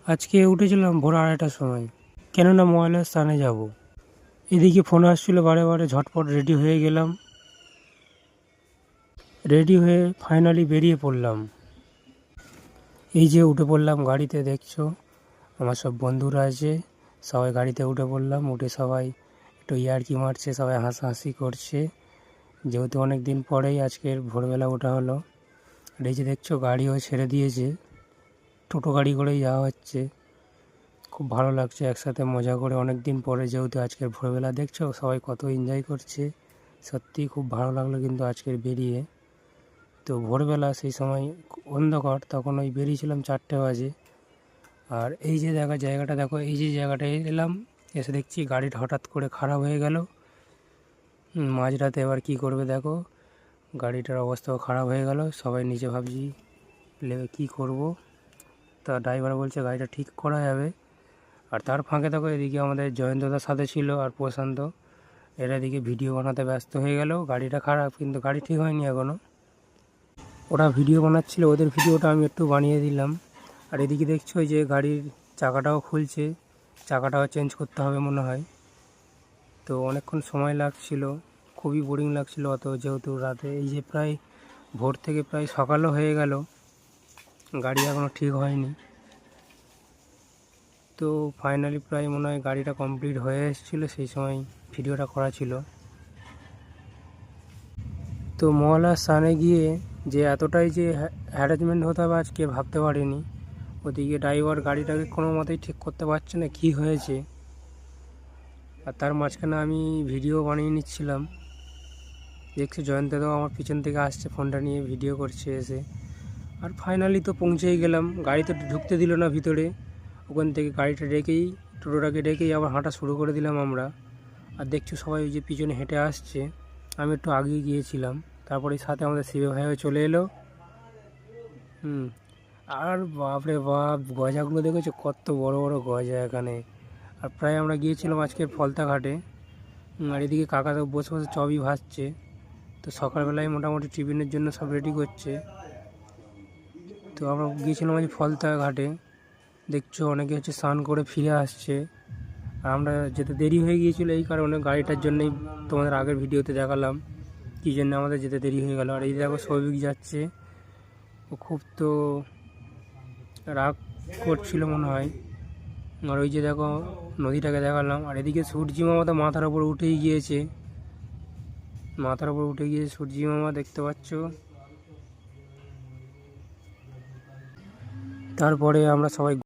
আজকে উঠেছিলাম ভোর 2:30টার সময়, কেননা মহালয়ার স্থানে যাব। এদিকে ফোন আসছিল বারে বারে, ঝটপট রেডি হয়ে গেলাম। রেডি হয়ে ফাইনালি বেরিয়ে পড়লাম। এই যে উঠে পড়লাম গাড়িতে, দেখছো আমার সব বন্ধুরা আছে, সবাই গাড়িতে উঠে পড়লাম। উঠে সবাই একটু ইয়ার্কি মারছে, সবাই হাসাহাসি করছে, যেহেতু অনেক দিন পরেই আজকের ভোরবেলা ওঠা হলো। আর এই যে দেখছো গাড়িও ছেড়ে দিয়েছে, টোটো গাড়ি করেই যাওয়া হচ্ছে। খুব ভালো লাগছে একসাথে মজা করে, অনেক দিন পরে যেহেতু আজকের ভোরবেলা। দেখছো সবাই কত এনজয় করছে, সত্যি খুব ভালো লাগলো কিন্তু আজকের বেরিয়ে। তো ভোরবেলা সেই সময় অন্ধকার, তখন ওই বেরিয়েছিলাম 4টে বাজে। আর এই যে জায়গাটা দেখো, এই যে জায়গাটায় এলাম, এসে দেখছি গাড়িটা হঠাৎ করে খারাপ হয়ে গেল মাঝরাতে। এবার কি করবে দেখো, গাড়িটার অবস্থাও খারাপ হয়ে গেল। সবাই নিচে ভাবছি কী করব। তা ড্রাইভার বলছে গাড়িটা ঠিক করা যাবে। আর তার ফাঁকে দেখো এদিকে আমাদের জয়ন্তদার সাথে ছিল আর প্রশান্ত, এরা এদিকে ভিডিও বানাতে ব্যস্ত হয়ে গেল। গাড়িটা খারাপ কিন্তু গাড়ি ঠিক হয়নি এখনও। ওরা ভিডিও বানাচ্ছিল, ওদের ভিডিওটা আমি একটু বানিয়ে দিলাম। আর এদিকে দেখছো যে গাড়ির চাকাটাও খুলছে, চাকাটাও চেঞ্জ করতে হবে মনে হয়। তো অনেকক্ষণ সময় লাগছিল, খুবই বোরিং লাগছিল অত, যেহেতু রাতে এই যে প্রায় ভোর থেকে প্রায় সকালও হয়ে গেল, গাড়ি এখনও ঠিক হয়নি। তো ফাইনালি প্রায় মনে হয় গাড়িটা কমপ্লিট হয়ে এসেছিলো, সেই সময় ভিডিওটা করা ছিল। তো মহালয়ার স্থানে গিয়ে যে এতটাই যে হ্যারাসমেন্ট হতে হবে আজকে ভাবতে পারিনি। ওদিকে ড্রাইভার গাড়িটাকে কোনো মতেই ঠিক করতে পারছে না, কী হয়েছে। আর তার মাঝখানে আমি ভিডিও বানিয়ে নিচ্ছিলাম। দেখছি জয়ন্তদাও আমার পিছন থেকে আসছে, ফোনটা নিয়ে ভিডিও করছে এসে। আর ফাইনালি তো পৌঁছেই গেলাম। গাড়িতে ঢুকতে দিল না ভিতরে, ওখান থেকে গাড়িটা রেখেই, টোটোটাকে রেখেই আবার হাঁটা শুরু করে দিলাম আমরা। আর দেখছো সবাই ওই যে পিছনে হেঁটে আসছে, আমি একটু আগিয়ে গিয়েছিলাম। তারপরে সাথে আমাদের শিবে ভাইও চলে এলো। আর বাপরে বাপ, গজাগুলো দেখেছো কত বড় বড় গজা এখানে। আর প্রায় আমরা গিয়েছিলাম আজকের ফলতা ঘাটে। আর এদিকে কাকা তো বসে বসে চবই ভাজছে। তো সকালবেলায় মোটামুটি টিফিনের জন্য সব রেডি করছে। তো আমরা গিয়েছিলাম আজ ফলতা ঘাটে। দেখছো অনেকে হচ্ছে স্নান করে ফিরে আসছে। আর আমরা যেতে দেরি হয়ে গিয়েছিলো এই কারণে, গাড়িটার জন্যই তোমাদের আগের ভিডিওতে দেখালাম কী জন্য আমাদের যেতে দেরি হয়ে গেল। আর এই দেখো সৌভিক যাচ্ছে, ও খুব তো রাগ করছিল মনে হয়। আর ওই যে দেখো নদীটাকে দেখালাম। আর এদিকে সূর্যি মামা তো মাথার ওপর উঠেই গিয়েছে, মাথার ওপর উঠে গিয়ে সূর্যি মামা দেখতে পাচ্ছ। তারপরে আমরা সবাই